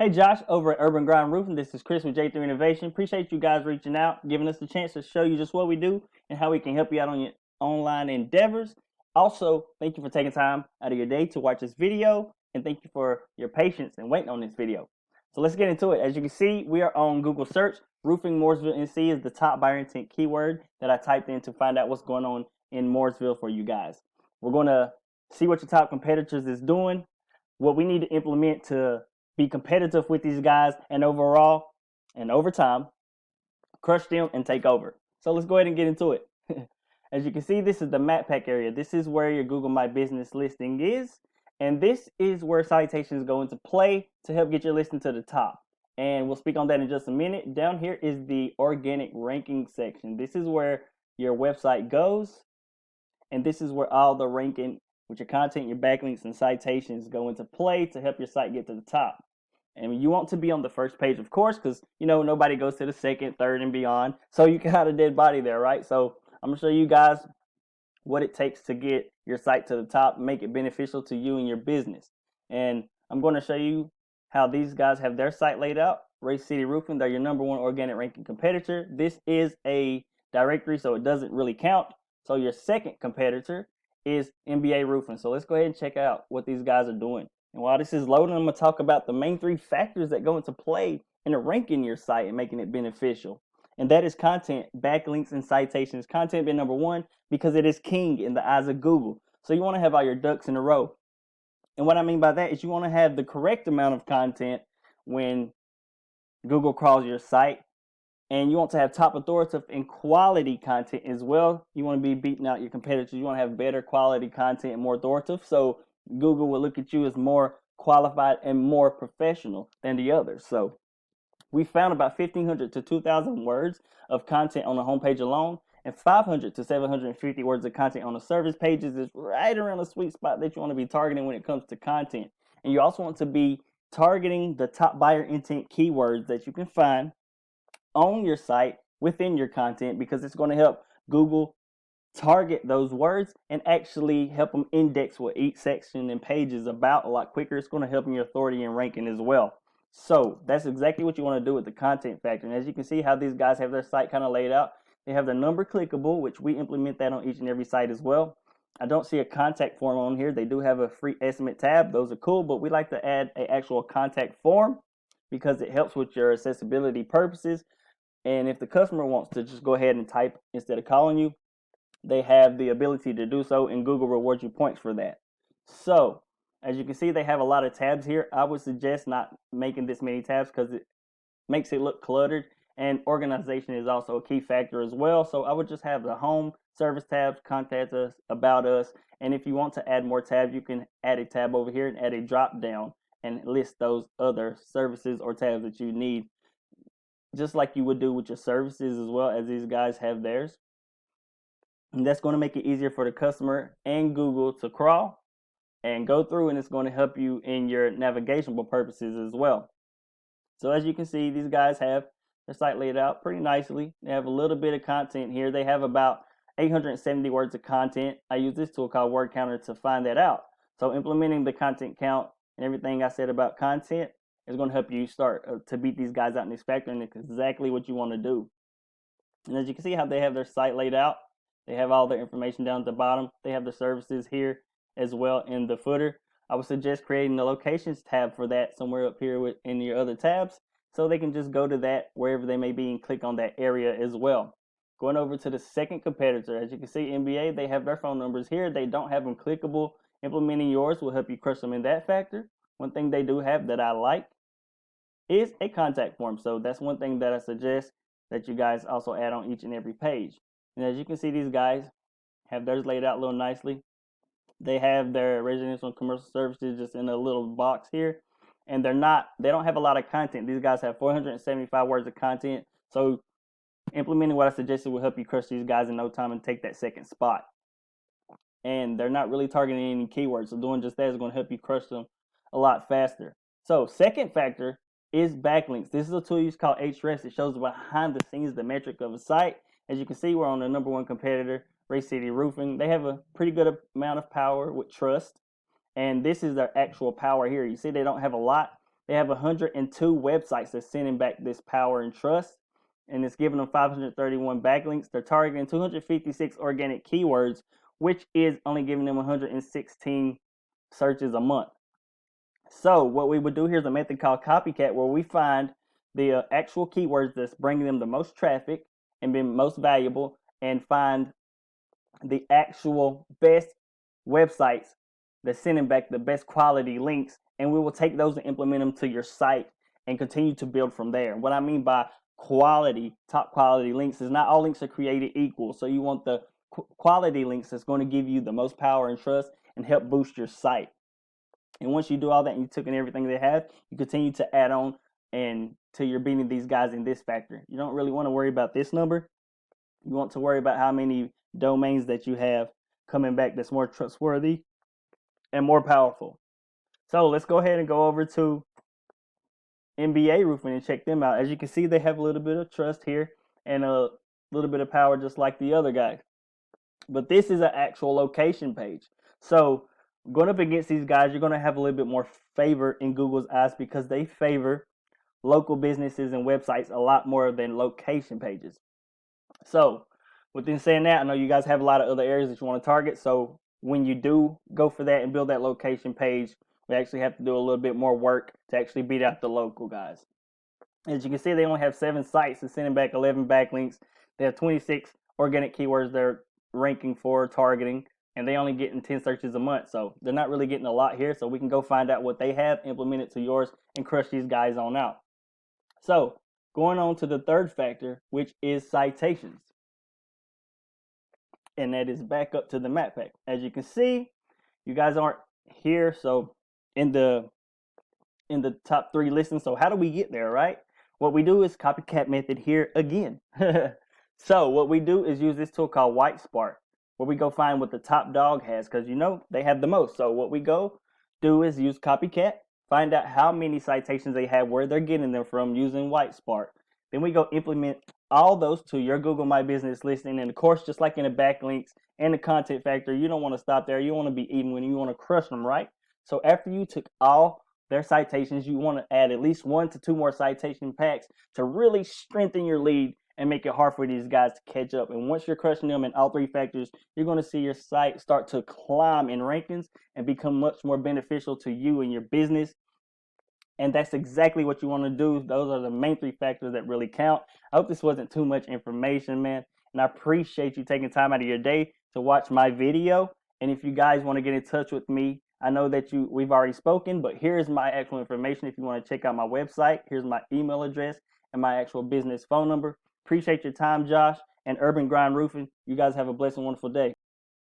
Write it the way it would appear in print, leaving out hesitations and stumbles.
Hey Josh, over at Urban Grind Roofing, this is Chris with J3 Innovation. Appreciate you guys reaching out, giving us the chance to show you just what we do and how we can help you out on your online endeavors. Also, thank you for taking time out of your day to watch this video, and thank you for your patience and waiting on this video. So let's get into it. As you can see, we are on Google search. Roofing Mooresville, NC is the top buyer intent keyword that I typed in to find out what's going on in Mooresville for you guys. We're going to see what your top competitors is doing, what we need to implement to be competitive with these guys, and overall and over time crush them and take over. So let's go ahead and get into it. As you can see, this is the map pack area. This is where your Google My Business listing is, and this is where citations go into play to help get your listing to the top. And we'll speak on that in just a minute. Down here is the organic ranking section. This is where your website goes, and this is where all the ranking with your content, your backlinks, and citations go into play to help your site get to the top. And you want to be on the first page, of course, because nobody goes to the second, third, and beyond. So you got a dead body there, right? So I'm gonna show you guys what it takes to get your site to the top, make it beneficial to you and your business. And I'm going to show you how these guys have their site laid out. Race City Roofing, they're your #1 organic ranking competitor. This is a directory, so it doesn't really count. So your second competitor is NBA Roofing. So let's go ahead and check out what these guys are doing. And while this is loading, I'm going to talk about the main 3 factors that go into play in ranking your site and making it beneficial. And that is content, backlinks, and citations. Content being #1 because it is king in the eyes of Google. So you want to have all your ducks in a row. And what I mean by that is you want to have the correct amount of content when Google crawls your site. And you want to have top authoritative and quality content as well. You want to be beating out your competitors. You want to have better quality content and more authoritative. So Google will look at you as more qualified and more professional than the others. So we found about 1,500 to 2,000 words of content on the homepage alone, and 500 to 750 words of content on the service pages is right around the sweet spot that you want to be targeting when it comes to content. And you also want to be targeting the top buyer intent keywords that you can find on your site within your content, because it's going to help Google target those words and actually help them index what each section and page is about a lot quicker. It's going to help in your authority and ranking as well. So that's exactly what you want to do with the content factor. And as you can see how these guys have their site kind of laid out, they have the number clickable, which we implement that on each and every site as well. I don't see a contact form on here. They do have a free estimate tab. Those are cool, but we like to add an actual contact form because it helps with your accessibility purposes. And if the customer wants to just go ahead and type instead of calling you, they have the ability to do so, and Google rewards you points for that. So as you can see, they have a lot of tabs here. I would suggest not making this many tabs because it makes it look cluttered, and organization is also a key factor as well. So I would just have the home, service tabs, contact us, about us, and if you want to add more tabs, you can add a tab over here and add a drop down and list those other services or tabs that you need, just like you would do with your services as well, as these guys have theirs. And that's going to make it easier for the customer and Google to crawl and go through, and it's going to help you in your navigational purposes as well. So as you can see, these guys have their site laid out pretty nicely. They have a little bit of content here. They have about 870 words of content. I use this tool called Word Counter to find that out. So implementing the content count and everything I said about content is going to help you start to beat these guys out in this factor, and it's exactly what you want to do. And as you can see how they have their site laid out, they have all their information down at the bottom. They have the services here as well in the footer. I would suggest creating the locations tab for that somewhere up here in your other tabs, so they can just go to that wherever they may be and click on that area as well. Going over to the second competitor, as you can see, NBA, they have their phone numbers here. They don't have them clickable. Implementing yours will help you crush them in that factor. One thing they do have that I like is a contact form. So that's one thing that I suggest that you guys also add on each and every page. And as you can see, these guys have theirs laid out a little nicely. They have their residential and commercial services just in a little box here. And they don't have a lot of content. These guys have 475 words of content. So implementing what I suggested will help you crush these guys in no time and take that second spot. And they're not really targeting any keywords. So doing just that is going to help you crush them a lot faster. So second factor is backlinks. This is a tool used called Hrefs. It shows behind the scenes the metric of a site. As you can see, we're on the #1 competitor, Race City Roofing. They have a pretty good amount of power with trust, and this is their actual power here. You see they don't have a lot, They have 102 websites that's sending back this power and trust, and it's giving them 531 backlinks. They're targeting 256 organic keywords, which is only giving them 116 searches a month. So what we would do here is a method called copycat, where we find the actual keywords that's bringing them the most traffic and being most valuable, and find the actual best websites that's sending back the best quality links, and we will take those and implement them to your site and continue to build from there. What I mean by quality, top quality links, is not all links are created equal. So you want the quality links that's going to give you the most power and trust and help boost your site. And once you do all that and you took in everything they have, you continue to add on until you're beating these guys in this factor. You don't really want to worry about this number. You want to worry about how many domains that you have coming back that's more trustworthy and more powerful. So let's go ahead and go over to NBA Roofing and check them out. As you can see, they have a little bit of trust here and a little bit of power just like the other guys. But this is an actual location page. So going up against these guys, you're going to have a little bit more favor in Google's eyes because they favor local businesses and websites a lot more than location pages. So within saying that, I know you guys have a lot of other areas that you want to target. So when you do go for that and build that location page, we actually have to do a little bit more work to actually beat out the local guys. As you can see, they only have 7 sites and sending back 11 backlinks. They have 26 organic keywords they're ranking for targeting, and they only getting 10 searches a month. So they're not really getting a lot here. So we can go find out what they have, implement it to yours, and crush these guys on out. So going on to the third factor, which is citations. And that is back up to the map pack. As you can see, you guys aren't here, so in the top 3 listings. So how do we get there, right? What we do is copycat method here again. So what we do is use this tool called White Spark, where we go find what the top dog has, because you know they have the most. So what we go do is use copycat, find out how many citations they have, where they're getting them from using White Spark. Then we go implement all those to your Google My Business listing. And of course, just like in the backlinks and the content factor, you don't want to stop there. You want to be even when you want to crush them, right? So after you took all their citations, you want to add at least 1 to 2 more citation packs to really strengthen your lead and make it hard for these guys to catch up. And once you're crushing them in all 3 factors, you're going to see your site start to climb in rankings and become much more beneficial to you and your business. And that's exactly what you want to do. Those are the main 3 factors that really count. I hope this wasn't too much information, man. And I appreciate you taking time out of your day to watch my video. And if you guys want to get in touch with me, I know that we've already spoken, but here's my actual information. If you want to check out my website, here's my email address and my actual business phone number. Appreciate your time, Josh, and Urban Grind Roofing. You guys have a blessed and wonderful day.